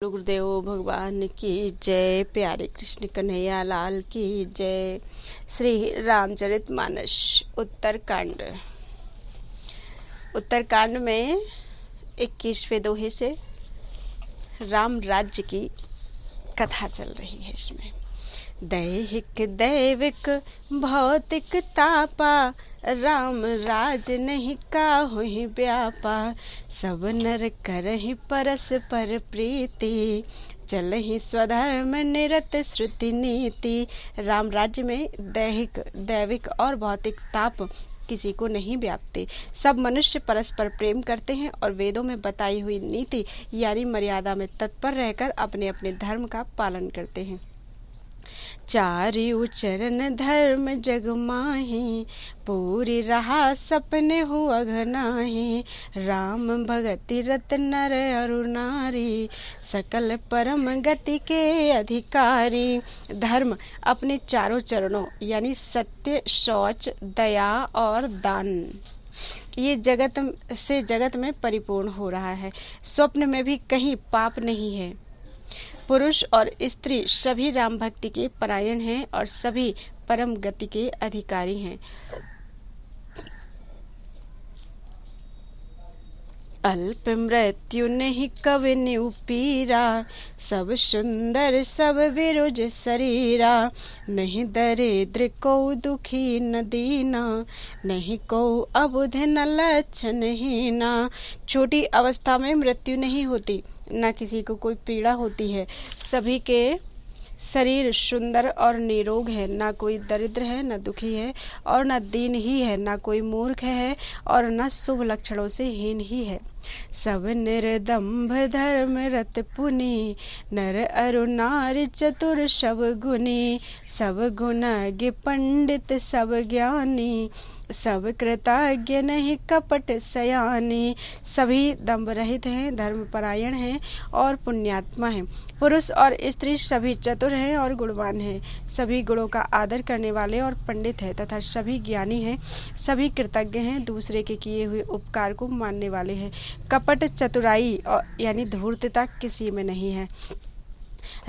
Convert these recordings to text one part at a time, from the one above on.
गुरुदेव भगवान की जय। प्यारे कृष्ण कन्हैया लाल की जय। श्री रामचरितमानस उत्तरकांड में 21वें दोहे से राम राज्य की कथा चल रही है। इसमें दैहिक दैविक भौतिक तापा, राम राज नहीं काहुहि व्यापा। सब नर करहि परस्पर प्रीति, चलहि स्वधर्म निरत श्रुति नीति। राम राज्य में दैविक और भौतिक ताप किसी को नहीं व्यापते। सब मनुष्य परस्पर प्रेम करते हैं और वेदों में बताई हुई नीति यानी मर्यादा में तत्पर रहकर अपने अपने धर्म का पालन करते हैं। चारिउ चरण धर्म जग माही, पूरी रहा सपने हो अघनाही। राम भगति रत नर अरु नारी, सकल परम गति के अधिकारी। धर्म अपने चारों चरणों यानी सत्य, शौच, दया और दान, ये जगत में परिपूर्ण हो रहा है। स्वप्न में भी कहीं पाप नहीं है। पुरुष और स्त्री सभी राम भक्ति के परायण हैं और सभी परम गति के अधिकारी हैं। अल्प मृत्यु नहीं कवि पीरा, सब सुंदर सब विरुज शरीरा। नहीं दरिद्र को दुखी न दीना, नहीं को अबुध न लक्षण हीना। छोटी अवस्था में मृत्यु नहीं होती, न किसी को कोई पीड़ा होती है। सभी के शरीर सुंदर और निरोग है। न कोई दरिद्र है, न दुखी है और न दीन ही है। न कोई मूर्ख है और न शुभ लक्षणों से हीन ही है। सब निर्दम्भ धर्म रत पुनि, नर अरु नारी चतुर सब गुनी। सब गुणज्ञ पंडित सब ज्ञानी, सब कृतज्ञ नहीं कपट सयानी। सभी दम्भ रहित हैं, धर्म परायण हैं और पुण्यात्मा हैं। पुरुष और स्त्री सभी चतुर हैं और गुणवान हैं। सभी गुणों का आदर करने वाले और पंडित हैं तथा सभी ज्ञानी हैं। सभी कृतज्ञ हैं, दूसरे के किए हुए उपकार को मानने वाले हैं। कपट, चतुराई यानी धूर्तता किसी में नहीं है।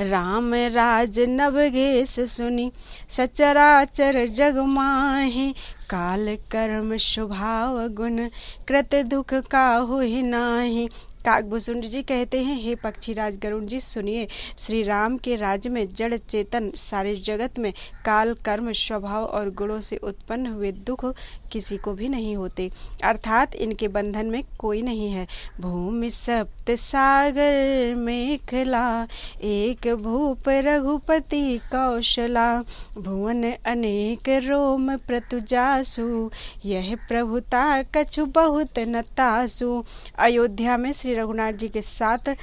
राम राज नवघेस सुनी, सचराचर जग माहि। काल कर्म स्वभाव गुण, कृत दुख काहुहि नाहि। काकभूषुंड जी कहते हैं, हे पक्षीराज गरुण जी सुनिए, श्री राम के राज्य में जड़ चेतन सारे जगत में काल कर्म स्वभाव और गुणों से उत्पन्न हुए दुख किसी को भी नहीं होते, अर्थात इनके बंधन में कोई नहीं है। भूमि सप्त सागर मेखला, एक भूप रघुपति कौशला। भुवन अनेक रोम प्रतुजासु, यह प्रभुता कछु बहुत न तासु। अयोध्या में श्री रघुनाथ जी के 7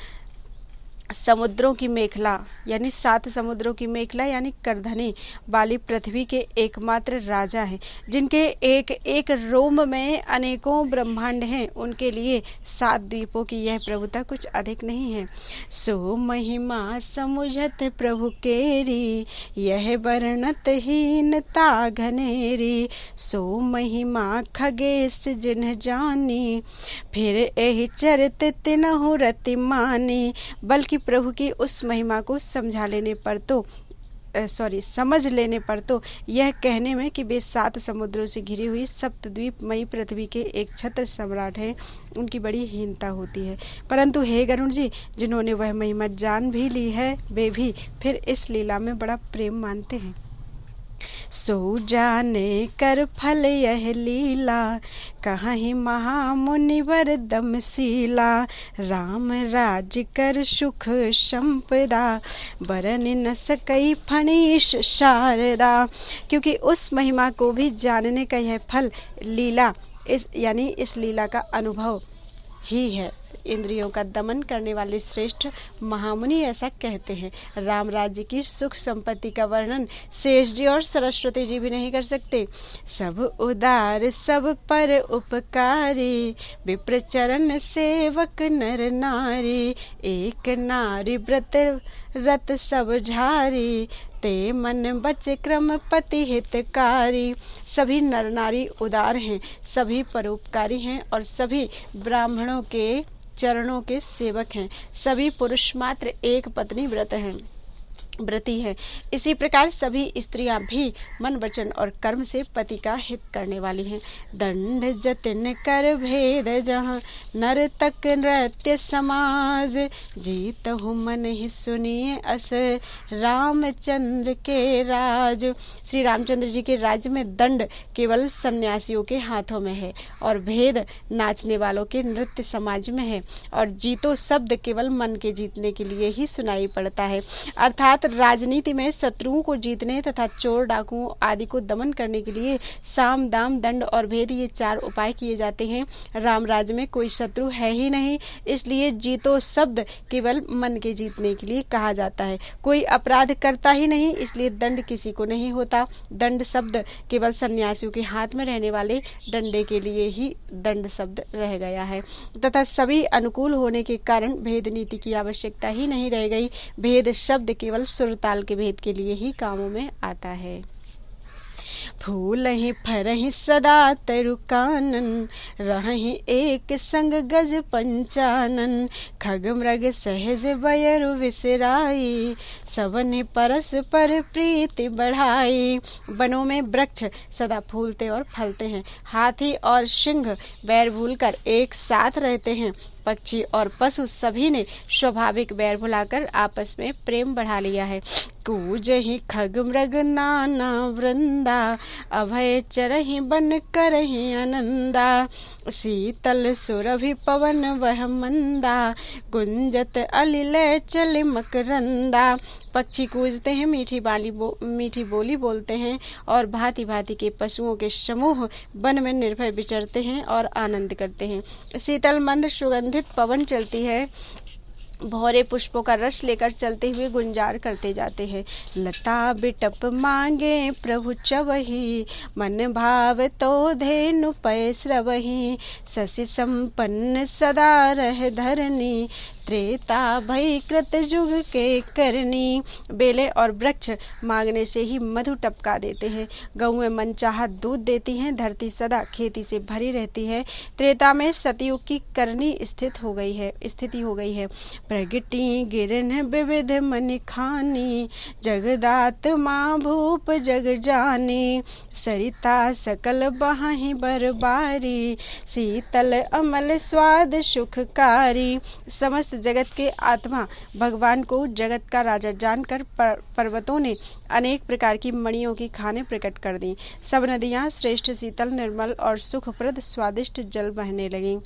समुद्रों की मेखला यानी 7 समुद्रों की मेखला यानी करधनी वाली पृथ्वी के एकमात्र राजा हैं, जिनके एक एक रोम में अनेकों ब्रह्मांड हैं। उनके लिए 7 द्वीपों की यह प्रभुता कुछ अधिक नहीं है। सो महिमा समुझत प्रभु केरी, यह वर्णत हीनता घनेरी। सो महिमा खगेश जिन्ह जानी, फिर एहि चरित तिनहु रति मानी। बल्कि प्रभु की उस महिमा को समझ लेने पर तो यह कहने में कि वे 7 समुद्रों से घिरी हुई सप्तद्वीपमयी पृथ्वी के एक छत्र सम्राट हैं, उनकी बड़ी हीनता होती है। परंतु हे गरुण जी, जिन्होंने वह महिमा जान भी ली है, वे भी फिर इस लीला में बड़ा प्रेम मानते हैं। सो जाने कर फल यह लीला, कहीं महामुनिवर दमशीला। राम राज कर सुख संपदा, बरन न सकई फणीश शारदा। क्योंकि उस महिमा को भी जानने का यह फल लीला इस लीला का अनुभव ही है। इंद्रियों का दमन करने वाले श्रेष्ठ महामुनि ऐसा कहते हैं। राम राज्य की सुख संपत्ति का वर्णन शेष जी और सरस्वती जी भी नहीं कर सकते। सब उदार सब पर उपकारी, विप्र चरण सेवक नर नारी। एक नारी व्रत रत सब झारी, ते मन बचे क्रम पति हितकारी। सभी नर नारी उदार हैं, सभी परोपकारी हैं और सभी ब्राह्मणों के चरणों के सेवक हैं। सभी पुरुष मात्र एक पत्नी व्रती है। इसी प्रकार सभी स्त्रियां भी मन वचन और कर्म से पति का हित करने वाली हैं। दंड जतिन कर भेद जहाँ नर तक नृत्य समाज, जीत हूँ मन ही सुनिए अस रामचंद्र के राज। श्री रामचंद्र जी के राज्य में दंड केवल सन्यासियों के हाथों में है और भेद नाचने वालों के नृत्य समाज में है, और जीतो शब्द केवल मन के जीतने के लिए ही सुनाई पड़ता है। अर्थात राजनीति में शत्रुओं को जीतने तथा चोर डाकुओं आदि को दमन करने के लिए साम दाम दंड और भेद, ये 4 उपाय किए जाते हैं। राम राज्य में कोई शत्रु है ही नहीं, इसलिए जीतो शब्द केवल मन के जीतने के लिए कहा जाता है। कोई अपराध करता ही नहीं, इसलिए दंड किसी को नहीं होता। दंड शब्द केवल सन्यासियों के हाथ में रहने वाले डंडे के लिए ही दंड शब्द रह गया है, तथा सभी अनुकूल होने के कारण भेद नीति की आवश्यकता ही नहीं रह गई। भेद शब्द केवल सुरताल के भेद के लिए ही कामों में आता है। फूलहि फरहि सदा तरु कानन, रहहि एक संग गज पंचानन। खग मृग सहज बयरु विसराई, सबने परस्पर प्रीति बढ़ाई। वनों में वृक्ष सदा फूलते और फलते हैं। हाथी और सिंह बैर भूलकर एक साथ रहते हैं। पक्षी और पशु सभी ने स्वाभाविक बैर भुलाकर आपस में प्रेम बढ़ा लिया है। कूजहि खग मृग नाना वृंदा, अभय चरहि बन करहि आनंदा। शीतल सुरभि पवन वह मंदा, गुंजत अलिल चल मकरंदा। पक्षी कूजते हैं, मीठी बोली बोलते हैं, और भांति भांति के पशुओं के समूह वन में निर्भय विचरते हैं और आनंद करते हैं। शीतल मंद सुगंधित पवन चलती है, भौरे पुष्पों का रस लेकर चलते हुए गुंजार करते जाते हैं। लता बिटप मांगे प्रभु चवही, मन भाव तो धेनु पय स्रवही। शशि संपन्न सदा रह धरनी, त्रेता भई कृत युग के करनी। बेले और वृक्ष मांगने से ही मधु टपका देते हैं। गौएं मनचाहा दूध देती हैं। धरती सदा खेती से भरी रहती है। त्रेता में सतयुग की करनी स्थिति हो गई है। प्रगटी गिरन विविध मन खानी, जगदात माँ भूप जग जानी। सरिता सकल बहाहि बरबारी, शीतल अमल स्वाद सुखकारी। समस्त जगत के आत्मा भगवान को जगत का राजा जानकर पर्वतों ने अनेक प्रकार की मणियों की खाने प्रकट कर दी। सब नदियां श्रेष्ठ शीतल निर्मल और सुखप्रद स्वादिष्ट जल बहने लगी।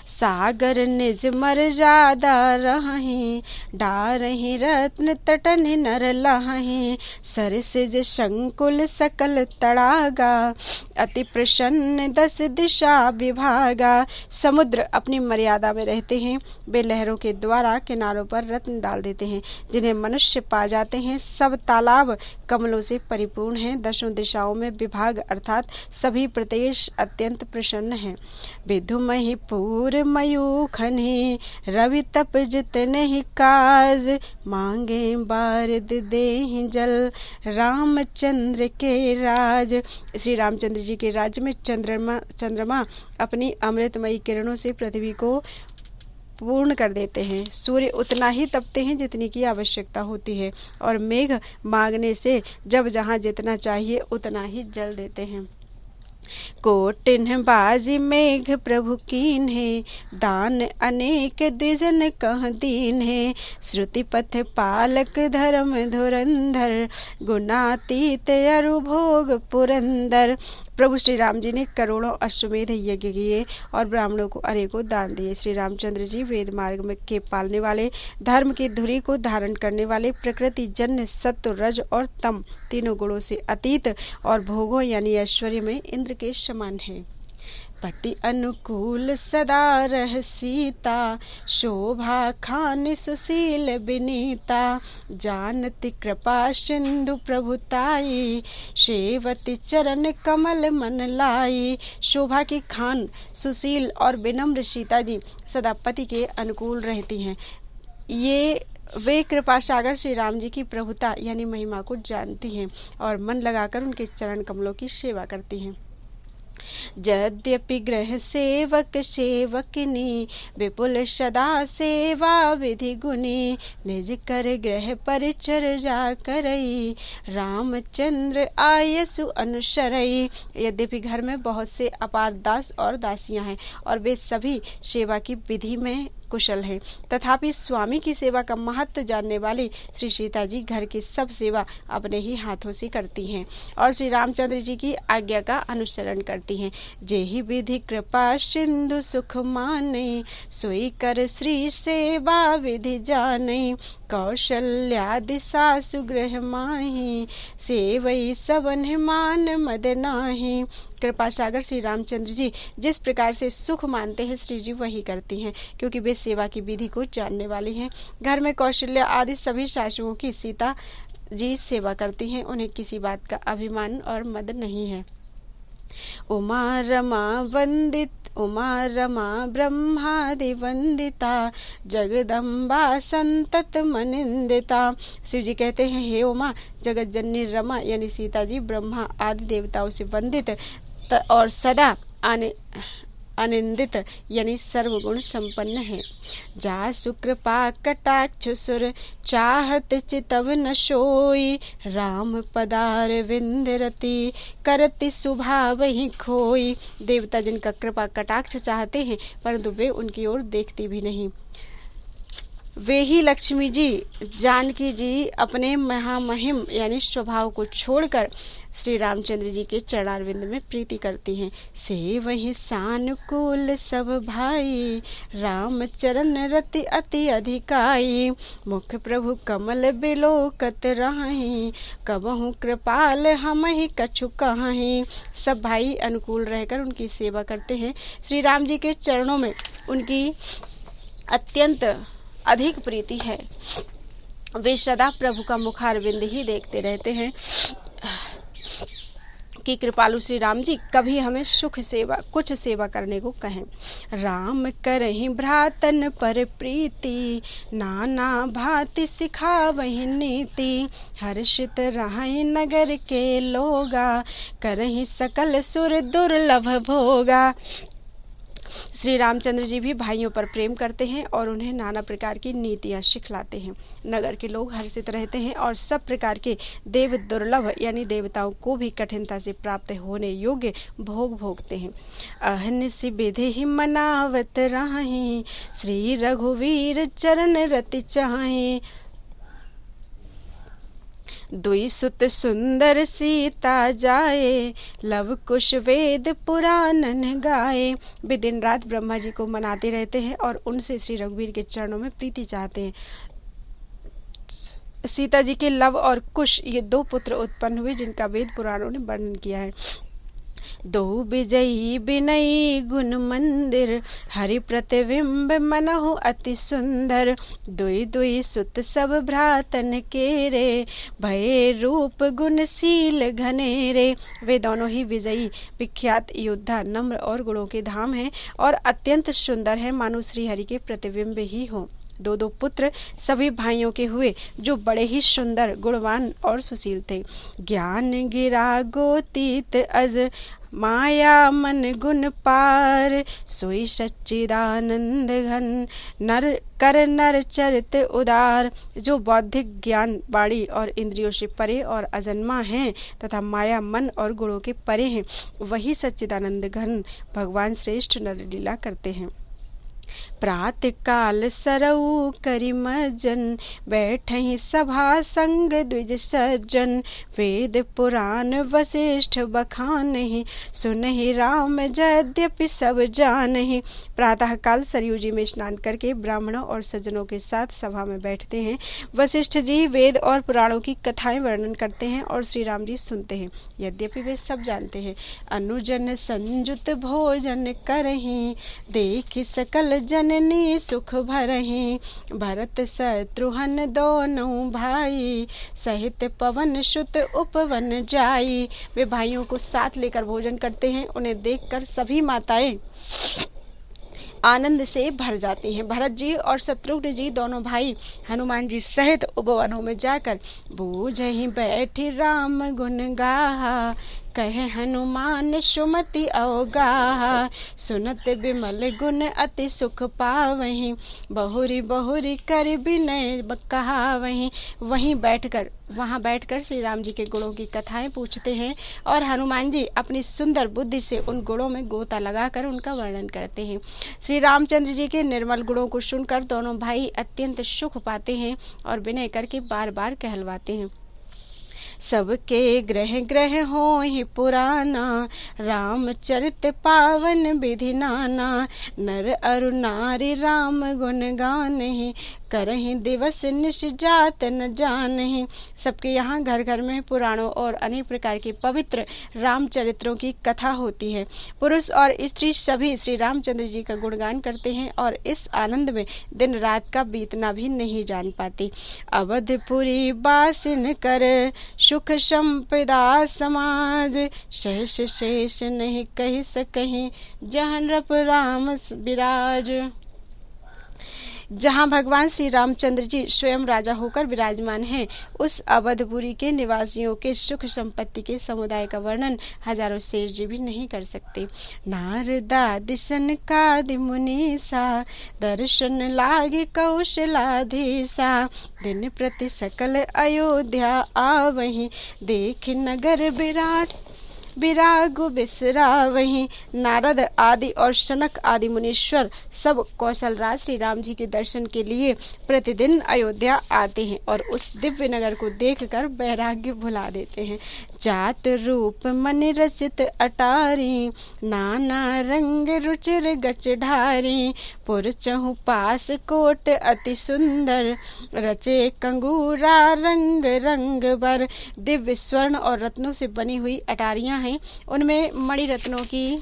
सागर निज मर्यादा रहहि, डारहि रत्न तटन नर लहहि। सरसिज संकुल सकल तड़ागा, अति प्रसन्न 10 दिशा विभागा। समुद्र अपनी मर्यादा में रहते हैं। वे लहरों के द्वारा किनारों पर रत्न डाल देते हैं, जिन्हें मनुष्य पा जाते हैं। सब तालाब कमलों से परिपूर्ण हैं। 10 दिशाओं में विभाग अर्थात सभी प्रदेश अत्यंत प्रसन्न हैं। विधुमहि पूर मयूखनि, रवि तप जितने ही काज। मांगे बारिद देहि जल, रामचंद्र के राज। श्री रामचंद्र जी के राज्य में चंद्रमा अपनी अमृतमयी किरणों से पृथ्वी को पूर्ण कर देते हैं। सूर्य उतना ही तपते हैं जितनी की आवश्यकता होती है, और मेघ मांगने से जब जहाँ जितना चाहिए उतना ही जल देते हैं। कोटिन बाजी मेघ प्रभु कीन है, दान अनेक द्विजन कह दीन है। श्रुति पथ पालक धर्म धुरंधर, गुणातीत अरु भोग पुरंदर। प्रभु श्री राम जी ने करोड़ों अश्वमेध यज्ञ किए और ब्राह्मणों को अनेकों दान दिए। श्री रामचंद्र जी वेद मार्ग में के पालने वाले, धर्म की धुरी को धारण करने वाले, प्रकृति जन्य सत्व रज और तम तीनों गुणों से अतीत और भोगों यानी ऐश्वर्य में इंद्र के समान है। पति अनुकूल सदा रह सीता, शोभा खान सुशील विनीता। जानती कृपा सिंधु प्रभुताई, सेवती चरण कमल मन लाई। शोभा की खान सुशील और विनम्र सीता जी सदा पति के अनुकूल रहती हैं। वे कृपा सागर श्री राम जी की प्रभुता यानी महिमा को जानती हैं और मन लगाकर उनके चरण कमलों की सेवा करती हैं। यद्यपि गृह सेवक सेवकिनी, विपुल सदा सेवा विधि गुनी, निज कर गृह परिचर्या करई, रामचंद्र आयसु अनुसरई। यद्यपि घर में बहुत से अपार दास और दासियां हैं और वे सभी सेवा की विधि में कुशल हैं, तथापि स्वामी की सेवा का महत्व जानने वाली श्री सीता जी घर की सब सेवा अपने ही हाथों से करती हैं और श्री रामचंद्र जी की आज्ञा का अनुसरण करती हैं। जेहि विधि कृपा सिंधु सुख माने, सोई कर श्री सेवा विधि जाने, कौशल्यादि सासु गृह माही, सेवई सबन मान मद नाही। कृपा सागर श्री रामचंद्र जी जिस प्रकार से सुख मानते हैं श्री जी वही करती हैं, क्योंकि वे सेवा की विधि को जानने वाली हैं। घर में कौशल्या आदि सभी सासुओं की सीता जी सेवा करती हैं, उन्हें किसी बात का अभिमान और मद नहीं है। उमा रमा ब्रह्मादि वंदिता, जगदम्बा संतत मनिंदिता। शिव जी कहते हैं, हे उमा, जगत जननी रमा यानी सीता जी ब्रह्मा आदि देवताओं से वंदित और सदा आनंदित यानी सर्वगुण संपन्न है। जा सुकृपा कटाक्ष सुर, चाहत चितव न सोई, राम पदार विंदरति, करति सुभाव ही खोई। देवता जिनका कृपा कटाक्ष चाहते हैं परंतु वे उनकी ओर देखते भी नहीं, वे ही लक्ष्मी जी जानकी जी अपने महामहिम यानी स्वभाव को छोड़कर श्री रामचंद्र जी के चरणारविंद में प्रीति करती हैं। से वही सानुकूल सब भाई, राम चरण रति अति अधिकाई, मुख प्रभु कमल बिलोकत राही, कबहु कृपाल हम ही कछु कहाही। सब भाई अनुकूल रहकर उनकी सेवा करते हैं। श्री राम जी के चरणों में उनकी अत्यंत अधिक प्रीति है, वे सदा प्रभु का मुखारविंद ही देखते रहते हैं कि कृपालु श्री राम जी कभी हमें कुछ सेवा करने को कहें। राम करहि भ्रातन पर प्रीति, नाना भांति सिखावहि नीति, हर्षित रहहि नगर के लोगा, करहि सकल सुर दुर्लभ भोगा। श्री रामचंद्र जी भी भाइयों पर प्रेम करते हैं और उन्हें नाना प्रकार की नीतियां सिखलाते हैं। नगर के लोग हर्षित रहते हैं और सब प्रकार के देव दुर्लभ यानी देवताओं को भी कठिनता से प्राप्त होने योग्य भोग भोगते हैं। अहनिस विधि मनावत राही, श्री रघुवीर चरण रति चाहे, दुई सुत सुंदर सीता जाए, लव कुश वेद पुराणन गाए। वे दिन रात ब्रह्मा जी को मनाते रहते हैं और उनसे श्री रघुवीर के चरणों में प्रीति चाहते हैं। सीता जी के लव और कुश ये दो पुत्र उत्पन्न हुए जिनका वेद पुराणों ने वर्णन किया है। दो विजयी बिनयी गुण मंदिर, हरि प्रतिबिंब मनहु अति सुंदर, दुई दुई सुत सब भ्रातन के रे, भये रूप गुणशील घनेरे। वे दोनों ही विजयी विख्यात योद्धा नम्र और गुणों के धाम हैं और अत्यंत सुंदर है, मानो श्री हरि के प्रतिबिंब ही हो। दो दो पुत्र सभी भाइयों के हुए जो बड़े ही सुंदर गुणवान और सुशील थे। ज्ञान गिरा गोतीत अज, माया मन गुण पार, सोई सच्चिदानंद घन, नर चरित उदार। जो बौद्धिक ज्ञान वाणी और इंद्रियों से परे और अजन्मा हैं तथा माया मन और गुणों के परे हैं, वही सच्चिदानंद घन भगवान श्रेष्ठ नर लीला करते हैं। प्रातः काल सरऊ करि मज्जन, बैठहि सभा संग द्विज सज्जन, वेद पुराण वशिष्ठ बखानहि, सुनहि राम यद्यपि सब जानहि। प्रातः काल सरयू जी में स्नान करके ब्राह्मणों और सज्जनों के साथ सभा में बैठते हैं। वशिष्ठ जी वेद और पुराणों की कथाएं वर्णन करते हैं और श्री राम जी सुनते हैं, यद्यपि वे सब जानते हैं। अनुजन संयुत भोजन करहि, देखि सकल जननी सुख भरहि, भरत शत्रुघ्न दोनों भाई, सहित पवन सुत उपवन जाई। वे भाइयों को साथ लेकर भोजन करते हैं। उन्हें देखकर सभी माताएं आनंद से भर जाती हैं। भरत जी और शत्रुघ्न जी दोनों भाई हनुमान जी सहित उपवनों में जाकर बूझहि बैठी राम गुण गाहा, कहे हनुमान सुमति अवगाहा, सुनत बिमल गुण अति सुख पावहीं, बहुरी बहुरी कर विनय कहावहीं। वहाँ बैठकर श्री राम जी के गुणों की कथाएं पूछते हैं और हनुमान जी अपनी सुंदर बुद्धि से उन गुणों में गोता लगाकर उनका वर्णन करते हैं। श्री रामचंद्र जी के निर्मल गुणों को सुनकर दोनों भाई अत्यंत सुख पाते हैं और विनय करके बार बार कहलवाते हैं। सबके ग्रह ग्रह हो ही पुराना, रामचरित पावन विधि नाना। नर अरु नारी राम गुण गानहि, करहि दिवस निश जात न जानहि। सबके यहाँ घर घर में पुराणों और अनेक प्रकार के पवित्र रामचरित्रों की कथा होती है। पुरुष और स्त्री सभी श्री रामचंद्र जी का गुणगान करते हैं और इस आनंद में दिन रात का बीतना भी नहीं जान पाती। अवधपुरी बासिन कर सुख संपदा समाज, सहस शेष नहीं कही सकहीं, जहाँ नृप राम विराज। जहाँ भगवान श्री रामचंद्र जी स्वयं राजा होकर विराजमान हैं, उस अवधपुरी के निवासियों के सुख संपत्ति के समुदाय का वर्णन हजारों शेष जी भी नहीं कर सकते। नारदादि सनकादि मुनीसा, दर्शन लागे कौशलाधीसा। दिन प्रति सकल अयोध्या आवहीं, देख नगर विराग बिसरावहीं। नारद आदि और सनक आदि मुनीश्वर सब कौशलराज श्री राम जी के दर्शन के लिए प्रतिदिन अयोध्या आते हैं और उस दिव्य नगर को देखकर वैराग्य भुला देते हैं। जात रूप मन रचित अटारी, नाना रंग रुचिर गच ढारी। पुर चहु पास कोट अति सुंदर, रचे कंगूरा रंग रंग बर। दिव्य स्वर्ण और रत्नों से बनी हुई अटारियां हैं, उनमें मणि रत्नों की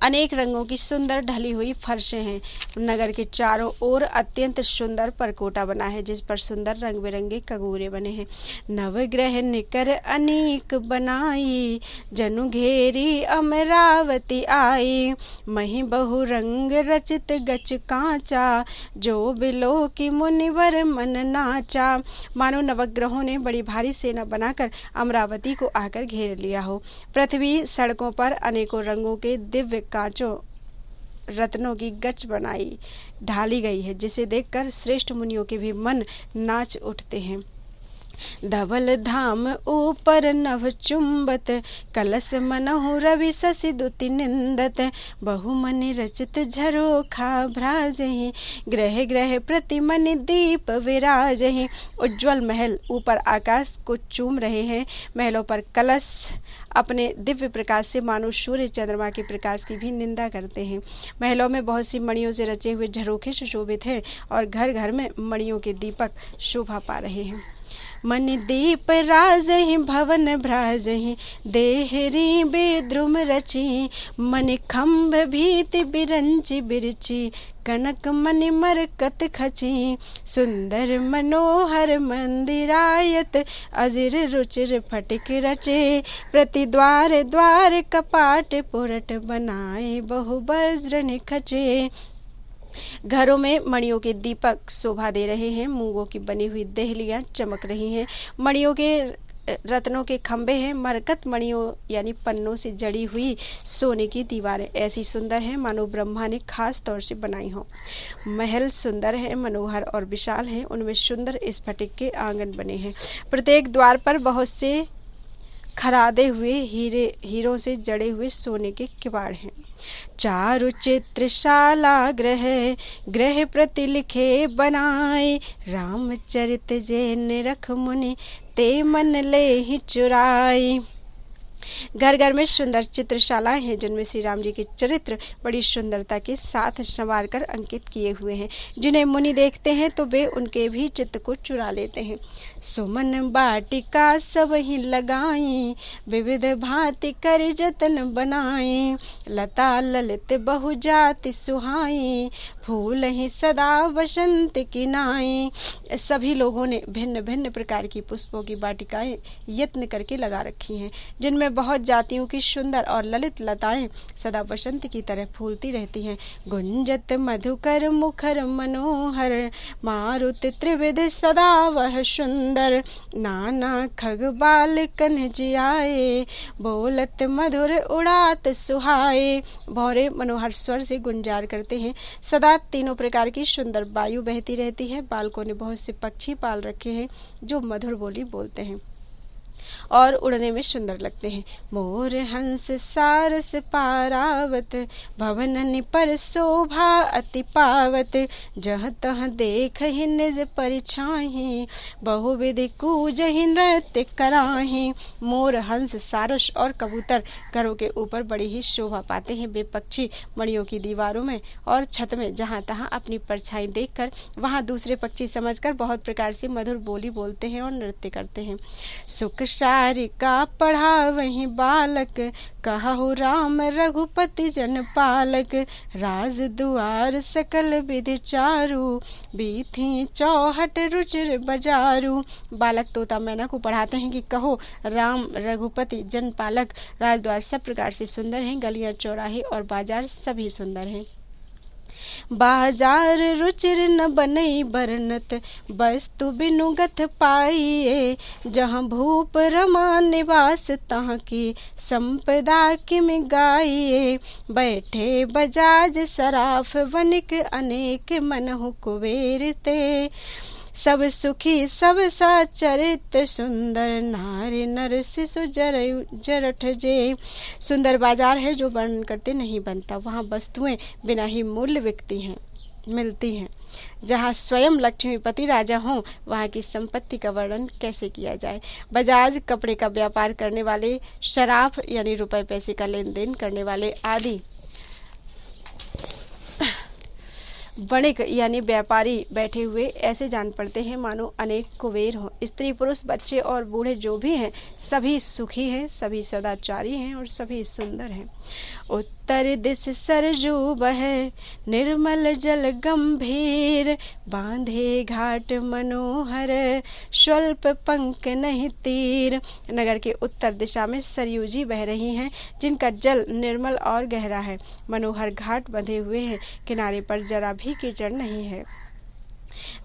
अनेक रंगों की सुंदर ढली हुई फर्शें हैं। नगर के चारों ओर अत्यंत सुंदर परकोटा बना है, जिस पर सुंदर रंग बिरंगे कगूरे बने हैं। नवग्रह निकर अनेक बनाई, जनु घेरी अमरावती आई। मही बहु रंग रचित गच कांचा, जो बिलो की मुनिवर मन नाचा। मानो नवग्रहों ने बड़ी भारी सेना बनाकर अमरावती को आकर घेर लिया हो। पृथ्वी सड़कों पर अनेकों रंगों के दिव्य कांचों रत्नों की गच बनाई ढाली गई है, जिसे देखकर श्रेष्ठ मुनियों के भी मन नाच उठते हैं। धवल धाम ऊपर नभ चुंबत, कलश मनहु रवि शशि दुति निंदत। बहुमनि रचित झरोखा भ्राजहि, ग्रह ग्रह प्रति मनि दीप विराजहि। उज्ज्वल महल ऊपर आकाश को चूम रहे हैं। महलों पर कलश अपने दिव्य प्रकाश से मानो सूर्य चंद्रमा के प्रकाश की भी निंदा करते हैं। महलों में बहुत सी मणियों से रचे हुए झरोखे सुशोभित हैं और घर घर में मणियों के दीपक शोभा पा रहे हैं। मन दीप राजहि भवन भ्राजहि, देहरी बेद्रुम रची। मन खम्भ भीति बिरंची बिरची, कनक मणि मरकत खची। सुंदर मनोहर मंदिरायत, अजिर रुचिर फटिक रचे। प्रति द्वार द्वार कपाट पुरट, बनाए बहु वज्र निखचे। घरों में मणियों के दीपक शोभा दे रहे हैं। मूंगों की बनी हुई देहलियां चमक रही हैं। मणियों के रत्नों के खंभे हैं। मरकत मणियों यानी पन्नों से जड़ी हुई सोने की दीवारें ऐसी सुंदर हैं मानो ब्रह्मा ने खास तौर से बनाई हो। महल सुंदर है, मनोहर और विशाल हैं। उनमें सुंदर स्फटिक के आंगन बने हैं। प्रत्येक द्वार पर बहुत से खरादे हुए हीरों से जड़े हुए सोने के किवाड़ हैं। चारु चित्रशाला ग्रह, ग्रह प्रति लिखे बनाए। रामचरित जे निरख मुनि, ते मन ले ही चुराई। घर घर में सुंदर चित्रशालाएं हैं, जिनमें श्री राम जी के चरित्र बड़ी सुंदरता के साथ संवार कर अंकित किए हुए हैं। जिन्हें मुनि देखते हैं तो वे उनके भी चित्त को चुरा लेते हैं। सुमन बाटिका सब ही लगाई, विविध भांति कर जतन बनाई। लता ललित बहुजाति सुहाई, फूल ही सदा बसंत की नाई। सभी लोगों ने भिन्न भिन्न प्रकार की पुष्पों की वाटिकाएं यत्न करके लगा रखी हैं, जिनमें बहुत जातियों की सुंदर और ललित लताएं सदा बसंत की तरह फूलती रहती हैं। गुंजत मधुकर मुखर मनोहर, मारुत त्रिविध सदा वह सुंदर। नाना खग बाल कन जियाए, बोलत मधुर उड़ात सुहाए। भौरे मनोहर स्वर से गुंजार करते हैं। सदा तीनों प्रकार की सुंदर वायु बहती रहती है। बालकों ने बहुत से पक्षी पाल रखे हैं जो मधुर बोली बोलते हैं और उड़ने में सुंदर लगते हैं। मोर हंस सारस पारावत, भवन पर शोभा अति पावत। जह तह देख ही निज परिछाही, बहुविधि कूजहि नृत्य कराही। मोर हंस सारस और कबूतर घरों के ऊपर बड़ी ही शोभा पाते हैं। वे पक्षी मड़ियों की दीवारों में और छत में जहाँ तहाँ अपनी परछाई देखकर वहाँ दूसरे पक्षी समझकर बहुत प्रकार से मधुर बोली बोलते हैं और नृत्य करते हैं। सुख सारिका पढ़ा वही बालक, कहु राम रघुपति जन पालक। राज दुआर सकल विधि चारु, बीथी चौहट रुचिर बजारू। बालक तोता मैना को पढ़ाते हैं कि कहो राम रघुपति जन पालक। राजद्वार सब प्रकार से सुंदर हैं, गलियां चौराहे और बाजार सभी सुंदर हैं। बाजार रुचिर न बनई बरनत, वस्तु बिनुगत पाइए। जहाँ भूप रमा निवास तहाँ की, संपदा किम गाइए। बैठे बजाज सराफ वनिक, अनेक मनहु कुबेर ते। सब सुखी सब सचरित सुंदर, नारी नर शिशु जरठ जे। सुंदर बाजार है जो वर्णन करते नहीं बनता। वहाँ वस्तुएं बिना ही मूल्य मिलती हैं। जहाँ स्वयं लक्ष्मीपति राजा हों वहाँ की संपत्ति का वर्णन कैसे किया जाए। बजाज कपड़े का व्यापार करने वाले, शराफ यानी रुपए पैसे का लेन देन करने वाले आदि, वणिक यानी व्यापारी बैठे हुए ऐसे जान पड़ते हैं मानो अनेक कुबेर हों। स्त्री पुरुष बच्चे और बूढ़े जो भी हैं सभी सुखी हैं, सभी सदाचारी हैं और सभी सुंदर हैं। उत्तर दिश सरजू बहे, निर्मल जल गंभीर। बांधे घाट मनोहर, स्वल्प पंख नहीं तीर। नगर के उत्तर दिशा में सरयू जी बह रही हैं जिनका जल निर्मल और गहरा है। मनोहर घाट बंधे हुए हैं, किनारे पर जरा भी कीचड़ नहीं है।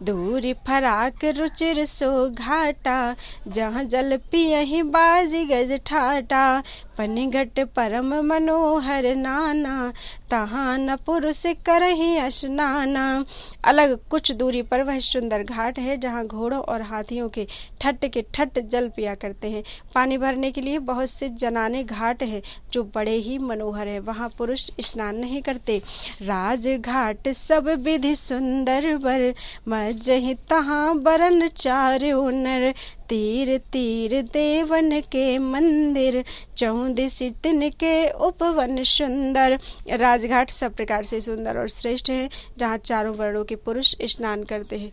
दूरी फराक रुचिर सो घाटा, जहाँ जल पियहि बाजी गज ठाटा। पनिघट परम मनोहर नाना, तहाँ न पुरुष करहि स्नाना। अलग कुछ दूरी पर वह सुंदर घाट है जहाँ घोड़ों और हाथियों के ठट के ठट जल पिया करते हैं। पानी भरने के लिए बहुत से जनाने घाट है जो बड़े ही मनोहर है। वहाँ पुरुष स्नान नहीं करते। राज घाट सब विधि सुंदर बर, मजहि तहाँ बरन चार्यो नर। तीर तीर देवन के मंदिर, चौदिसी तिनके उपवन सुंदर। राजघाट सब प्रकार से सुंदर और श्रेष्ठ है जहाँ चारों वर्णों के पुरुष स्नान करते हैं।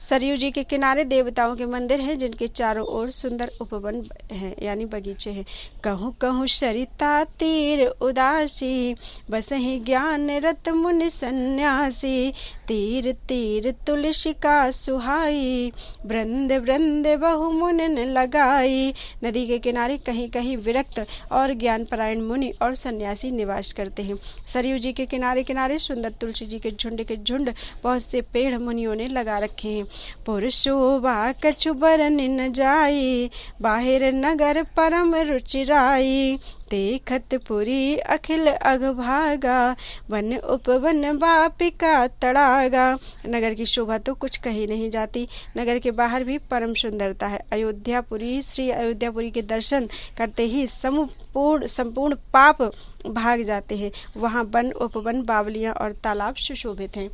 सरयू जी के किनारे देवताओं के मंदिर हैं जिनके चारों ओर सुंदर उपवन हैं यानी बगीचे हैं। कहूँ कहूँ सरिता तीर उदासी, बसहि ज्ञान रत मुनि सन्यासी। तीर तीर तुलसी का सुहाई, वृंद वृंद बहु मुनिन लगाई। नदी के किनारे कहीं कहीं विरक्त और ज्ञानपरायण मुनि और सन्यासी निवास करते हैं। सरयू जी के किनारे किनारे सुंदर तुलसी जी के झुंड बहुत से पेड़ मुनियों ने लगा रखे हैं। पुरुषोबा कछु बरन न जाई, बाहिर नगर परम रुचिराई। देखत पुरी अखिल अगभागा, वन उपवन बापिका तड़ागा। नगर की शोभा तो कुछ कही नहीं जाती। नगर के बाहर भी परम सुंदरता है। अयोध्यापुरी, श्री अयोध्यापुरी के दर्शन करते ही संपूर्ण पाप भाग जाते हैं। वहाँ वन उपवन बावलियां और तालाब सुशोभित हैं।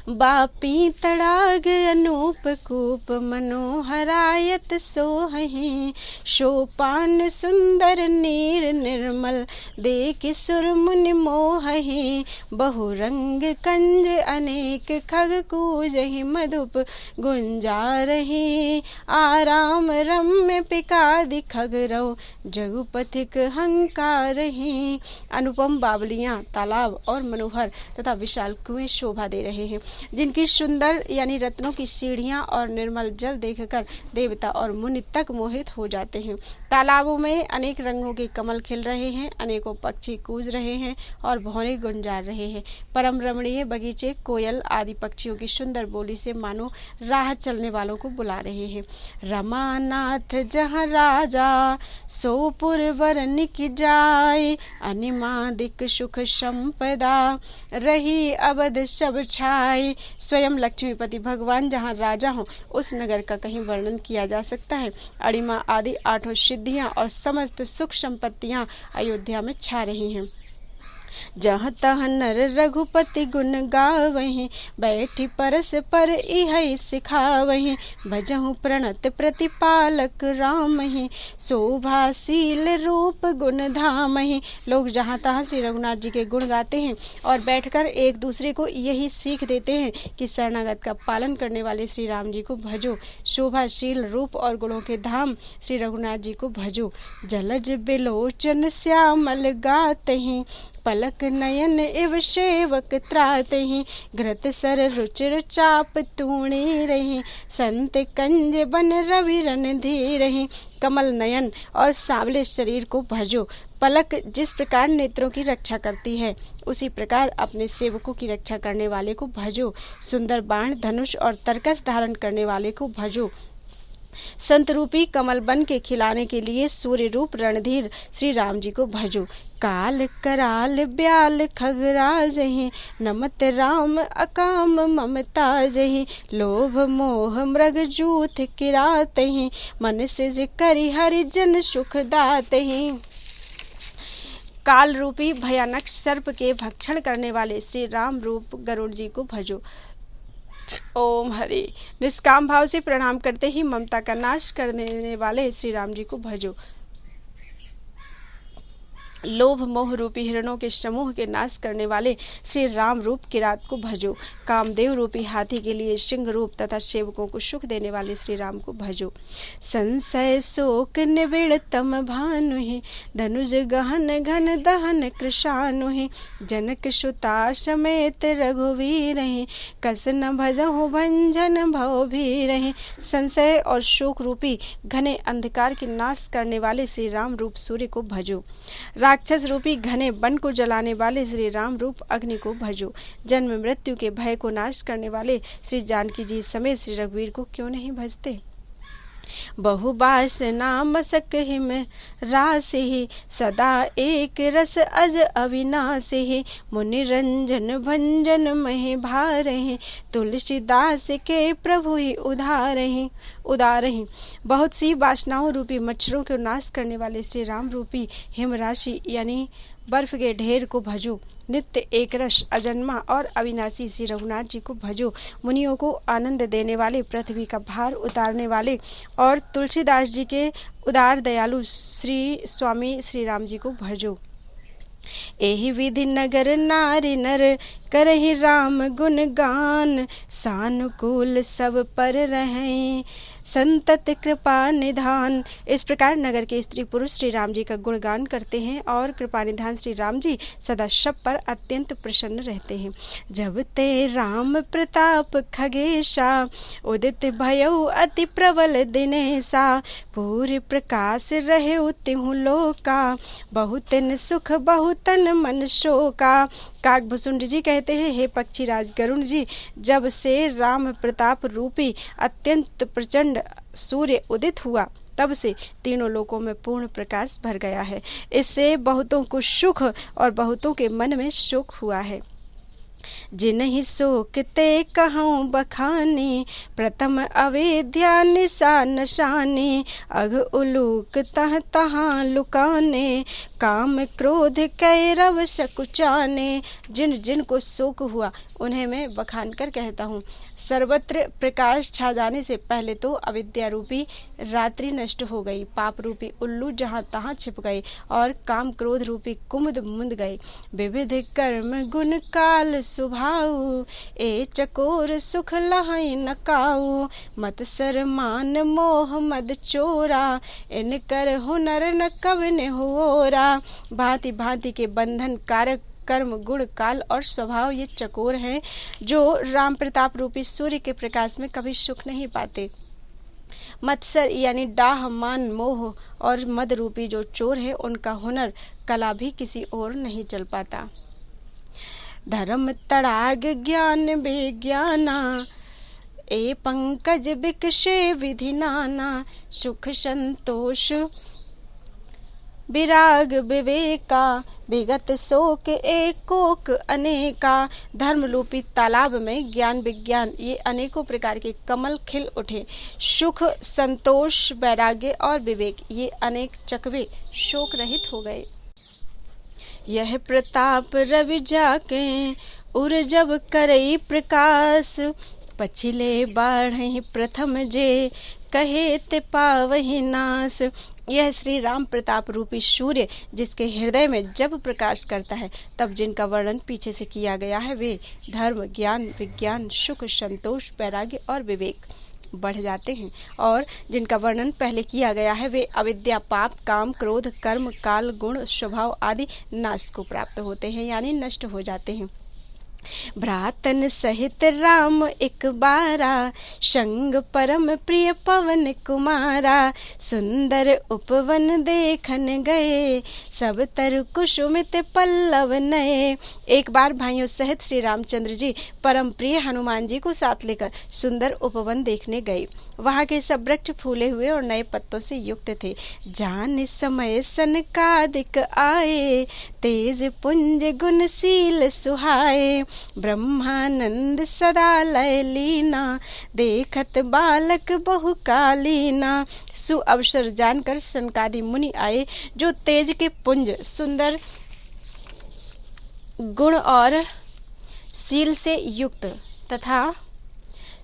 बापी तड़ाग अनूप कूप, मनोहरायत सोहहि। शोपान सुंदर नीर निर्मल, देख सुर मुनि मोहहि। बहुरंग कंज अनेक खग कूजहि, मधुप गुंजारहि। आराम रम्य पिकादि खगरौ, जगुपथिक हंकारहि। अनुपम बावलियां, तालाब और मनोहर तथा विशाल कुएं शोभा दे रहे हैं। हैं, जिनकी सुंदर यानी रत्नों की सीढ़ियां और निर्मल जल देखकर देवता और मुनि तक मोहित हो जाते हैं। तालाबों में अनेक रंगों के कमल खिल रहे हैं, अनेकों पक्षी कूज रहे हैं और भौरे गुंजार रहे हैं। परम रमणीय बगीचे कोयल आदि पक्षियों की सुंदर बोली से मानो राह चलने वालों को बुला रहे हैं। रमानाथ जहाँ राजा सोपुर वरन की जाय, अनिमादिक सुख संपदा रही अवध सब छाय। स्वयं लक्ष्मीपति भगवान जहाँ राजा हों उस नगर का कहीं वर्णन किया जा सकता है। अणिमा आदि 8 सिद्धियां और समस्त सुख संपत्तियां अयोध्या में छा रही हैं। जहाँ तहाँ नर रघुपति गुण गावहीं, बैठी परस पर इहै सिखावहीं। भजहु प्रणत प्रतिपालक रामहीं, शोभाशील रूप गुण धामहीं। लोग जहाँ तहाँ श्री रघुनाथ जी के गुण गाते हैं और बैठकर एक दूसरे को यही सीख देते हैं कि शरणागत का पालन करने वाले श्री राम जी को भजो, शोभाशील रूप और गुणों के धाम श्री रघुनाथ जी को भजो। जलज बिलोचन श्यामल गातहीं, पलक नयन इव सेवक त्रातहीं। घृत सर रुचिर चाप तूणी रही, संत कंज बन रवि रन धीरहीं। कमल नयन और सांवले शरीर को भजो। पलक जिस प्रकार नेत्रों की रक्षा करती है उसी प्रकार अपने सेवकों की रक्षा करने वाले को भजो। सुंदर बाण धनुष और तरकस धारण करने वाले को भजो। संत रूपी कमल बन के खिलाने के लिए सूर्य रूप रणधीर श्री राम जी को भजो। काल कराल ब्याल खगराजहीं, नमत राम अकाम ममताजहीं। लोभ मोह मृग जूथ किरातहीं, मन से करि हरि जन सुख दातहीं। काल रूपी भयानक सर्प के भक्षण करने वाले श्री राम रूप गरुड़ जी को भजो। ओम हरि। निष्काम भाव से प्रणाम करते ही ममता का नाश करने वाले श्री राम जी को भजो। लोभ मोह रूपी हिरणों के समूह के नाश करने वाले श्री राम रूप किरात को भजो। कामदेव रूपी हाथी के लिए सिंह रूप तथा सेवकों को सुख देने वाले श्री राम को भजो। संशय शोक निबिड़तम भानुहि, धनुज गहन घन दहन कृशानुहि। जनक सुता समेत रघुवीरहि, कस न भजहु भंजन भव भीरहि। संशय और शोक रूपी घने अंधकार के नाश करने वाले श्री राम रूप सूर्य को भजो। राक्षस रूपी घने वन को जलाने वाले श्री राम रूप अग्नि को भजो। जन्म मृत्यु के भय को नाश करने वाले श्री जानकी जी समेत श्री रघुवीर को क्यों नहीं भजते। बहुबास नाम सक हिम रासि, सदा एक रस अज अविनाशि। मुनि रंजन भंजन महि भारहि, तुलसीदास के प्रभु ही उदारहि। बहुत सी वासनाओं रूपी मच्छरों को नाश करने वाले श्री राम रूपी हिम राशि यानी बर्फ के ढेर को भजो। नित्य एक रस अजन्मा और अविनाशी श्री रघुनाथ जी को भजो। मुनियों को आनंद देने वाले, पृथ्वी का भार उतारने वाले और तुलसीदास जी के उदार दयालु श्री स्वामी श्री राम जी को भजो। एहि विधि नगर नारी नर, करहि राम गुण गान। सानुकूल सब पर रहें, संतत कृपा निधान। इस प्रकार नगर के स्त्री पुरुष श्री राम जी का गुणगान करते हैं और कृपा निधान श्री राम जी सदा सब पर अत्यंत प्रसन्न रहते हैं। जब ते राम प्रताप खगेशा, उदित भयउ अति प्रबल दिनेशा। पूरी प्रकाश रहे तिहु लोका, बहुतन सुख बहुतन मन शोका। काकभुसुंड जी कहते हैं, हे पक्षी राज गरुण जी, जब से राम प्रताप रूपी अत्यंत प्रचंड सूर्य उदित हुआ तब से तीनों लोकों में पूर्ण प्रकाश भर गया है। इससे बहुतों को सुख और बहुतों के मन में शोक हुआ है। जिन्हि शोक ते कहूँ बखानी, प्रथम अवेद्या निशा नशानी। अघ उलूक तह तहाँ लुकाने, काम क्रोध कैरव सकुचाने। जिन जिन को शोक हुआ उन्हें मैं बखान कर कहता हूँ। सर्वत्र प्रकाश छा जाने से पहले तो अविद्या रूपी रात्रि नष्ट हो गई, पाप रूपी उल्लू जहाँ तहाँ छिप गए और काम क्रोध रूपी कुमुद मुंद गए। विविध कर्म गुण काल सुभाऊ, ए चकोर सुख लहै नकाऊ। मत सर मान मोह मद चोरा, इन कर हुनर न कवने होरा। भांति भांति के बंधन कारक कर्म, गुण, काल और स्वभाव ये चकोर हैं जो राम प्रताप रूपी सूर्य के प्रकाश में कभी सुख नहीं पाते। मत्सर यानी डाह, मान, मोह और मद रूपी जो चोर है, उनका हुनर कला भी किसी और नहीं चल पाता। धर्म तड़ाग ज्ञान विज्ञाना, ए पंकज बिकशे विधि नाना, सुख संतोष विराग विवेका, विगत शोक एकोक अनेका। धर्म रूपी तालाब में ज्ञान विज्ञान ये अनेकों प्रकार के कमल खिल उठे। सुख, संतोष, वैराग्य और विवेक ये अनेक चकवे शोक रहित हो गए। यह प्रताप रवि जाके उर जब करई प्रकाश, पछिले बाढ़हि प्रथम जे कहे ते पावहि नाश। यह श्री राम प्रताप रूपी सूर्य जिसके हृदय में जब प्रकाश करता है तब जिनका वर्णन पीछे से किया गया है वे धर्म, ज्ञान, विज्ञान, सुख, संतोष, वैराग्य और विवेक बढ़ जाते हैं, और जिनका वर्णन पहले किया गया है वे अविद्या, पाप, काम, क्रोध, कर्म, काल, गुण, स्वभाव आदि नाश को प्राप्त होते हैं यानी नष्ट हो जाते हैं। भ्रातन सहित राम एक बारा, संग परम प्रिय पवन कुमारा। सुंदर उपवन देखन गए, सब तरु कुसुमित पल्लव नए। एक बार भाइयों सहित श्री रामचंद्र जी परम प्रिय हनुमान जी को साथ लेकर सुंदर उपवन देखने गए। वहाँ के सब वृक्ष फूले हुए और नए पत्तों से युक्त थे। जान समय सनकादिक आए, तेज पुंज गुणशील सुहाए। ब्रह्मानंद सदा लय लीना, देखत बालक बहु कालीना। सुअवसर जानकर सनकादि मुनि आए जो तेज के पुंज, सुंदर गुण और शील से युक्त तथा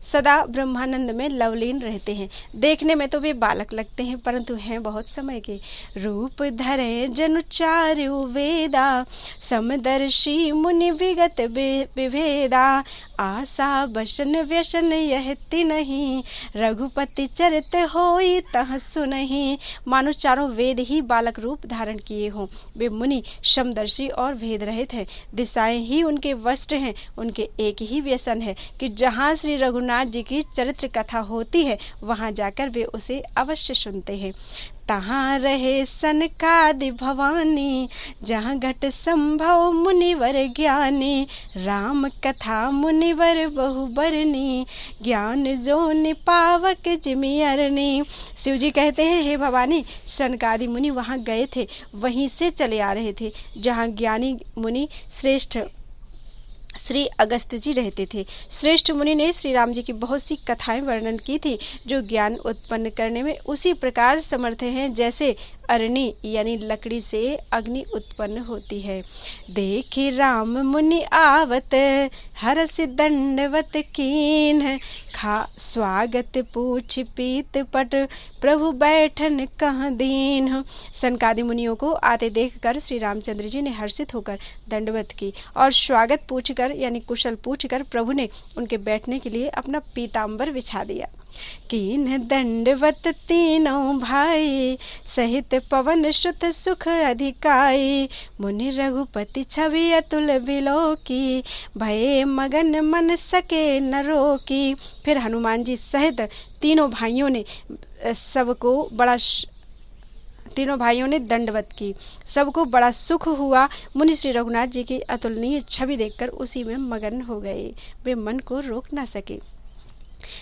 सदा ब्रह्मानंद में लवलीन रहते हैं। देखने में तो वे बालक लगते हैं परंतु हैं बहुत समय के। रूप धरे जनु चारु वेदा, समदर्शी मुनि विगत विभेदा। आशा बसन व्यसन यह तिन्हि, रघुपति चरित होई तह सुनहि। मानो चारों वेद ही बालक रूप धारण किए हों। वे मुनि समदर्शी और भेद रहित हैं। दिशाएं ही उनके वस्त्र हैं। उनके एक ही व्यसन है कि जहाँ श्री रघुनाथ जी की चरित्र कथा होती है वहां जाकर वे उसे अवश्य सुनते हैं। तहाँ रहे सनकादि भवानी, जहाँ घट संभव मुनिवर ज्ञानी। राम कथा मुनिवर बहुबरनी, ज्ञान जो निपावक जिमि अरनी। शिव जी कहते हैं, हे भवानी, सनकादि मुनि वहाँ गए थे, वहीं से चले आ रहे थे जहाँ ज्ञानी मुनि श्रेष्ठ श्री अगस्त्य जी रहते थे। श्रेष्ठ मुनि ने श्री राम जी की बहुत सी कथाएं वर्णन की थी जो ज्ञान उत्पन्न करने में उसी प्रकार समर्थ हैं जैसे अरणी यानी लकड़ी से अग्नि उत्पन्न होती है। देखी राम मुनि आवत, हरस दंडवत कीन। खा स्वागत पूछ पीत पट, प्रभु बैठन कहाँ दीन। सनकादि मुनियों को आते देखकर श्री रामचंद्र जी ने हर्षित होकर दंडवत की और स्वागत पूछकर यानी कुशल पूछकर प्रभु ने उनके बैठने के लिए अपना पीताम्बर बिछा दिया। कीन दंडवत तीनों भाई, सहित पवन सुत सुख अधिकाई। मुनि रघुपति छवि अतुल बिलोकी, भये मगन मन सके न रोकी। फिर हनुमान जी सहित तीनों भाइयों ने दंडवत की। सबको बड़ा सुख हुआ। मुनि श्री रघुनाथ जी की अतुलनीय छवि देखकर उसी में मगन हो गए, वे मन को रोक ना सके।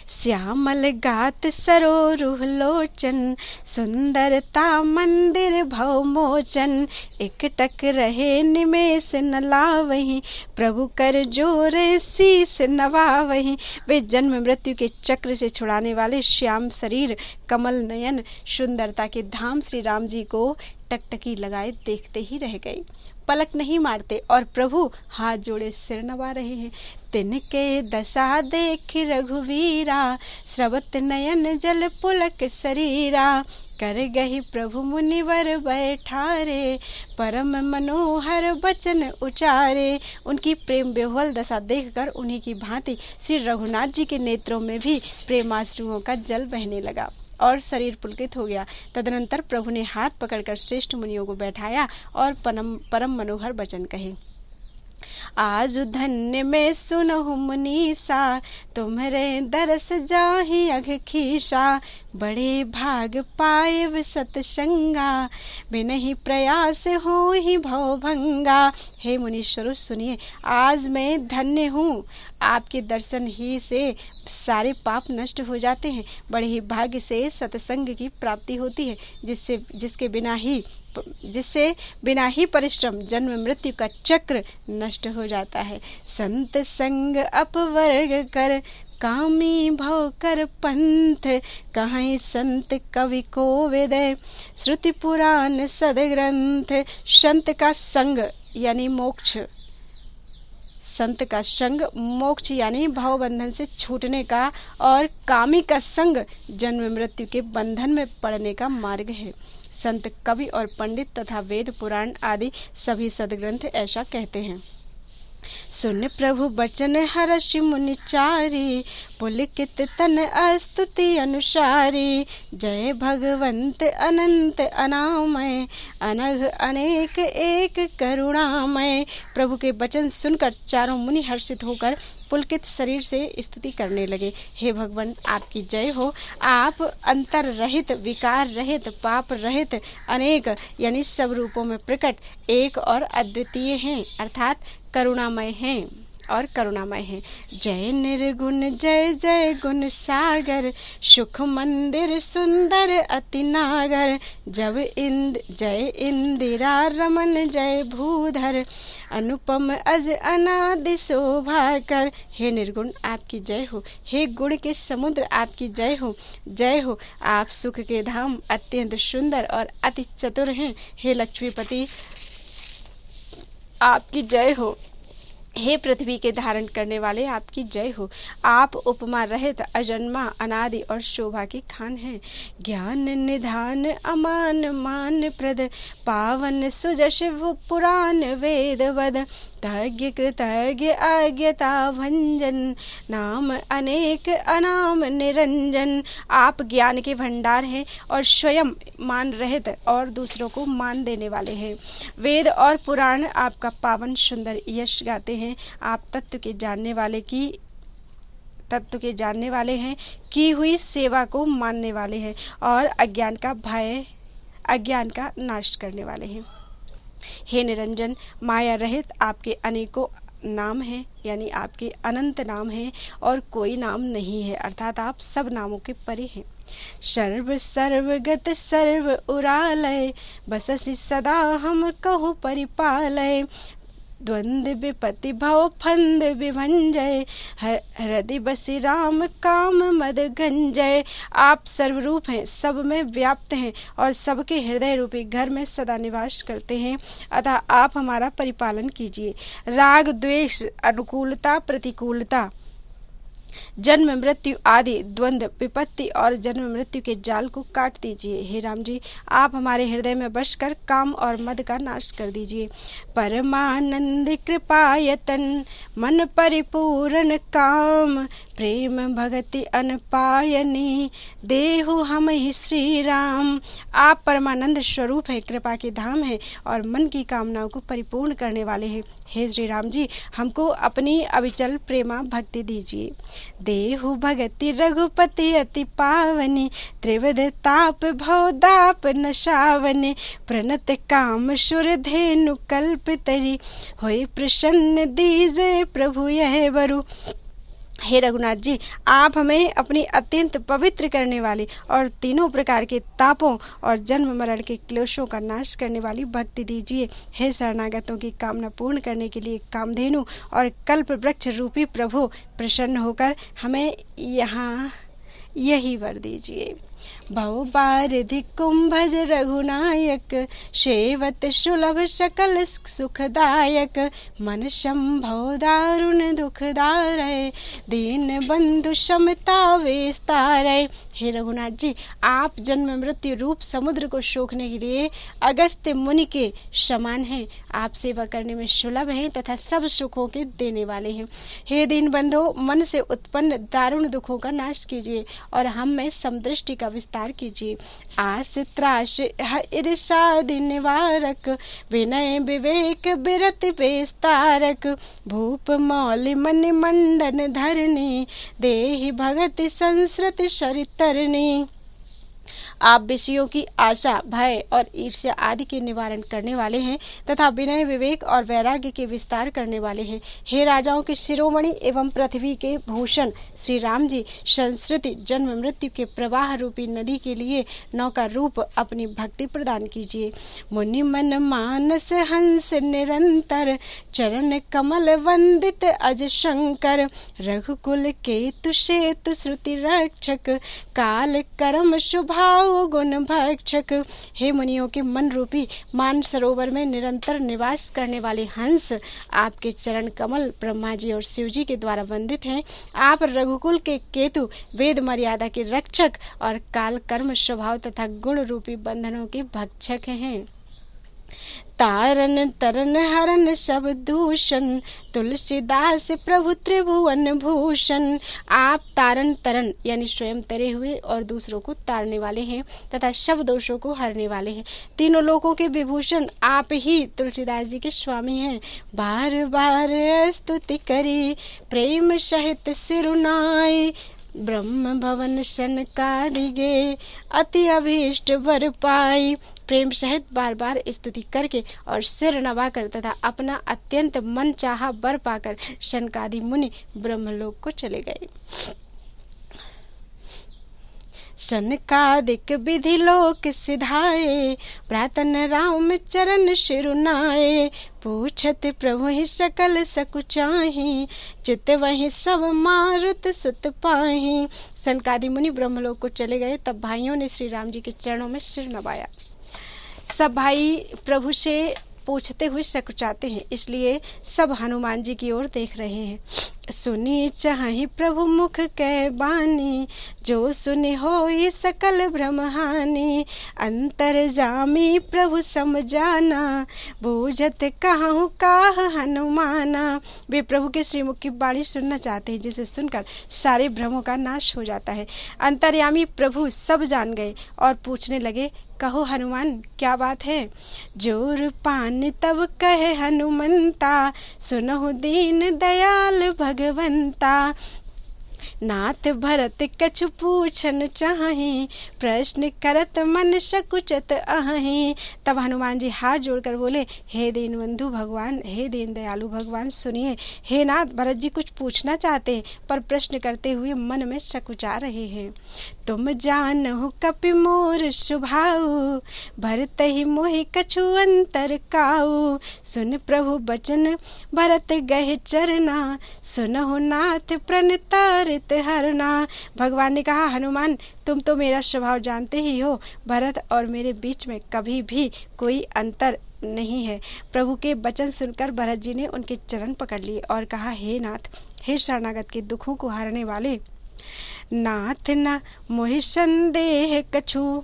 श्यामल गात सरोरुह लोचन, सुंदरता मंदिर भव मोचन। एकटक रहे निमेष न लावहीं, प्रभु कर जोरे शीस नवावहीं। वे जन्म मृत्यु के चक्र से छुड़ाने वाले श्याम शरीर, कमल नयन, सुंदरता के धाम श्री राम जी को टकटकी लगाए देखते ही रह गए, पलक नहीं मारते और प्रभु हाथ जोड़े सिर नवा रहे हैं। तिनके दशा देख रघुवीरा, स्रवत नयन जल पुलक शरीरा। कर गही प्रभु मुनिवर बैठारे, परम मनोहर वचन उचारे। उनकी प्रेम विह्वल दशा देखकर उन्हीं की भांति श्री रघुनाथ जी के नेत्रों में भी प्रेमाश्रुओं का जल बहने लगा और शरीर पुलकित हो गया। तदनंतर प्रभु ने हाथ पकड़कर श्रेष्ठ मुनियों को बैठाया और परम मनोहर वचन कहे। आज धन्य में सुनहु मुनीसा, तुम्हरे दरस जाहि अघ खीसा। बड़े भाग पाए सतसंगा, बिनहि प्रयास हो ही भवभंगा। हे मुनीश्वरों सुनिए, आज मैं धन्य हूँ, आपके दर्शन ही से सारे पाप नष्ट हो जाते हैं। बड़े ही भाग्य से सत्संग की प्राप्ति होती है, जिससे बिना ही परिश्रम जन्म मृत्यु का चक्र नष्ट हो जाता है। संत संग अपवर्ग कर, कामी भव कर पंथ। कहीं संत कवि को वेदय, श्रुति पुराण सदग्रंथ। संत का संग यानी मोक्ष, संत का संग मोक्ष यानी भव बंधन से छूटने का, और कामी का संग जन्म मृत्यु के बंधन में पड़ने का मार्ग है। संत कवि और पंडित तथा वेद पुराण आदि सभी सदग्रंथ ऐसा कहते हैं। सुन प्रभु बचन हर्षि मुनि चारी, पुलकित तन अस्तुति अनुसारी। जय भगवंत अनंत अनामय, अनघ अनेक एक करुणामय। प्रभु के वचन सुनकर चारों मुनि हर्षित होकर पुलकित शरीर से स्तुति करने लगे। हे भगवान, आपकी जय हो। आप अंतर रहित, विकार रहित, पाप रहित, अनेक यानी सब रूपों में प्रकट, एक और अद्वितीय हैं, अर्थात करुणामय हैं और करुणामय है। जय निर्गुण जय जय गुण सागर, सुख मंदिर सुंदर अति नागर। जय इंदिरा रमन जय भूधर, अनुपम अज अनादि शोभा कर। हे निर्गुण आपकी जय हो, हे गुण के समुद्र आपकी जय हो, जय हो। आप सुख के धाम, अत्यंत सुंदर और अति चतुर हैं। हे लक्ष्मीपति आपकी जय हो, हे पृथ्वी के धारण करने वाले आपकी जय हो। आप उपमा रहित, अजन्मा, अनादि और शोभा की खान हैं। ज्ञान निधान अमान मान प्रद, पावन सुजश पुराण वेद वद। तज्ञ कृतज्ञ आज्ञता भंजन, नाम अनेक अनाम निरंजन। आप ज्ञान के भंडार हैं और स्वयं मान रहित और दूसरों को मान देने वाले हैं। वेद और पुराण आपका पावन सुंदर यश गाते हैं। आप तत्व के जानने वाले हैं, की हुई सेवा को मानने वाले हैं और अज्ञान का नाश करने वाले हैं। हे निरंजन, माया रहित आपके अनेकों नाम हैं, यानी आपके अनंत नाम हैं और कोई नाम नहीं है, अर्थात आप सब नामों के परे हैं। सर्वगत सर्व उरालय, बससि सदा हम कहु परिपालय। द्वंद्व विपत्ति भव फंद विभंजय, हृदय बसि राम काम मद गंजय। आप सर्वरूप हैं, सब में व्याप्त हैं और सबके हृदय रूपी घर में सदा निवास करते हैं, अतः आप हमारा परिपालन कीजिए। राग द्वेष, अनुकूलता प्रतिकूलता, जन्म मृत्यु आदि द्वंद्व विपत्ति और जन्म मृत्यु के जाल को काट दीजिए। हे राम जी, आप हमारे हृदय में बस कर काम और मद का नाश कर दीजिए। परमानंद कृपायतन, मन परिपूर्ण काम, प्रेम भगति अनपायनी, देहु हम ही श्री राम। आप परमानंद स्वरूप है, कृपा के धाम है और मन की कामनाओं को परिपूर्ण करने वाले हैं। हे श्री राम जी, हमको अपनी अविचल प्रेमा भक्ति दीजिए। देहु भगति रघुपति अति पावनी, त्रिविध ताप भव दाप नशावनी। प्रणत काम सुर धेनु कल्प तरी, होय प्रसन्न दीजे प्रभु यह वरु। हे रघुनाथ जी, आप हमें अपनी अत्यंत पवित्र करने वाली और तीनों प्रकार के तापों और जन्म मरण के क्लेशों का नाश करने वाली भक्ति दीजिए। हे शरणागतों की कामना पूर्ण करने के लिए कामधेनु और कल्प वृक्ष रूपी प्रभु, प्रसन्न होकर हमें यहाँ यही वर दीजिए। भव बारिधि कुंभज रघुनायक, सेवत सुलभ सकल सुखदायक। मन संभव दारुण दुखदारय, दीन बंधु समता विस्तारय। हे रघुनाथ जी, आप जन्म मृत्यु रूप समुद्र को सोखने के लिए अगस्त्य मुनि के समान हैं। आप सेवा करने में सुलभ हैं तथा सब सुखों के देने वाले हैं। हे दीन बंधु, मन से उत्पन्न दारुण दुखों का नाश कीजिए और हम में समदृष्टि का विस्तार कीजिए। आस त्रास ईर्षादि निवारक, विनय विवेक बिरति बेस्तारक, भूप मौलि मणि मंडन धरणी, देहि भगति संस्कृति शरितरणी। आप विषयों की आशा, भय और ईर्ष्या आदि के निवारण करने वाले हैं तथा विनय विवेक और वैराग्य के विस्तार करने वाले हैं। हे राजाओं के शिरोमणि एवं पृथ्वी के भूषण श्री राम जी, संस्कृति जन्म मृत्यु के प्रवाह रूपी नदी के लिए नौका रूप अपनी भक्ति प्रदान कीजिए। मुनि मन मानस हंस निरंतर, चरण कमल वंदित अज शंकर, रघुकुल केतु सेतु श्रुति रक्षक, काल कर्म शुभाव गुण भक्षक। हे मुनियों के मन रूपी मान सरोवर में निरंतर निवास करने वाले हंस, आपके चरण कमल ब्रह्मा जी और शिव जी के द्वारा वंदित हैं। आप रघुकुल के केतु, वेद मर्यादा के रक्षक और काल कर्म स्वभाव तथा गुण रूपी बंधनों के भक्षक हैं। तारन तरन हरन सब दूषण, तुलसीदास प्रभु त्रिभुवन भूषण। आप तारन तरन यानी स्वयं तरे हुए और दूसरों को तारने वाले हैं तथा सब दोषों को हरने वाले हैं। तीनों लोकों के विभूषण आप ही तुलसीदास जी के स्वामी हैं। बार बार स्तुति करी, प्रेम सहित सिरुनाई, ब्रह्म भवन सनकादिगे, अति अभीष्ट वर पाई। प्रेम सहित बार बार स्तुति करके और सिर नवाकर तथा अपना अत्यंत मन चाहा वर पाकर सनकादि मुनि ब्रह्मलोक को चले गए। सनकादिक विधि लोक सिधाए, प्रातन राम चरण शिरुनाए, पूछत प्रभु ही सकल सकुचाही, चित वही सब मारुत सुत पाही। सनकादि मुनि ब्रह्मलोक को चले गए। तब भाइयों ने श्री राम जी के चरणों में सिर नवाया। सब भाई प्रभु से पूछते हुए सकुचाते हैं, इसलिए सब हनुमान जी की ओर देख रहे हैं। सुनी चाहि प्रभु मुख कै बानी, जो सुनि होई सकल भ्रम हानि, अंतर जामी प्रभु समझाना, बूझत कहूँ काह हनुमाना। वे प्रभु के श्रीमुख की वाणी सुनना चाहते हैं, जिसे सुनकर सारे भ्रमों का नाश हो जाता है। अंतर्यामी प्रभु सब जान गए और पूछने लगे, कहो हनुमान क्या बात है। जोर पान तब कहे हनुमंता, सुनहु दीन दयाल भगवंता, नाथ भरत कछु पूछन चाहि, प्रश्न करत मन सकुचत अहि। तब हनुमान जी हाथ जोड़कर बोले, हे दीनबंधु भगवान, हे दीन दयालु भगवान, सुनिए। हे नाथ, भरत जी कुछ पूछना चाहते हैं पर प्रश्न करते हुए मन में सकुचा रहे हैं। तुम जानहु कपि मोर स्वभाव, भरत ही मोहि कछु अंतर काऊ, सुन प्रभु बचन भरत गहे चरना, सुनहु नाथ प्रणतारित हरना। भगवान ने कहा, हनुमान तुम तो मेरा स्वभाव जानते ही हो, भरत और मेरे बीच में कभी भी कोई अंतर नहीं है। प्रभु के वचन सुनकर भरत जी ने उनके चरण पकड़ लिए और कहा, हे नाथ, हे शरणागत के दुखों को हरने वाले नाथ, न मोहि संदेह कछु,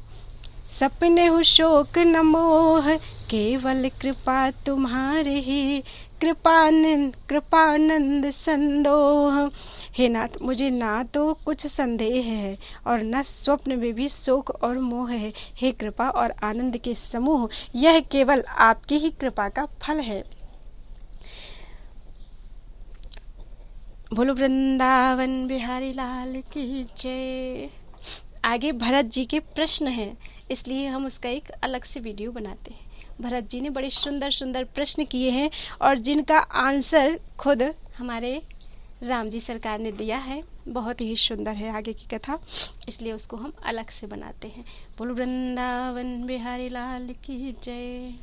सपने हो शोक न मोह, केवल कृपा तुम्हारी ही, कृपानंद संदोह। हे नाथ, मुझे ना तो कुछ संदेह है और न स्वप्न में भी शोक और मोह है। हे कृपा और आनंद के समूह, यह केवल आपकी ही कृपा का फल है। बोलो वृंदावन बिहारी लाल की जय। आगे भरत जी के प्रश्न हैं, इसलिए हम उसका एक अलग से वीडियो बनाते हैं। भरत जी ने बड़े सुंदर सुंदर प्रश्न किए हैं और जिनका आंसर खुद हमारे राम जी सरकार ने दिया है। बहुत ही सुंदर है आगे की कथा, इसलिए उसको हम अलग से बनाते हैं। बोलो वृंदावन बिहारी लाल की जय।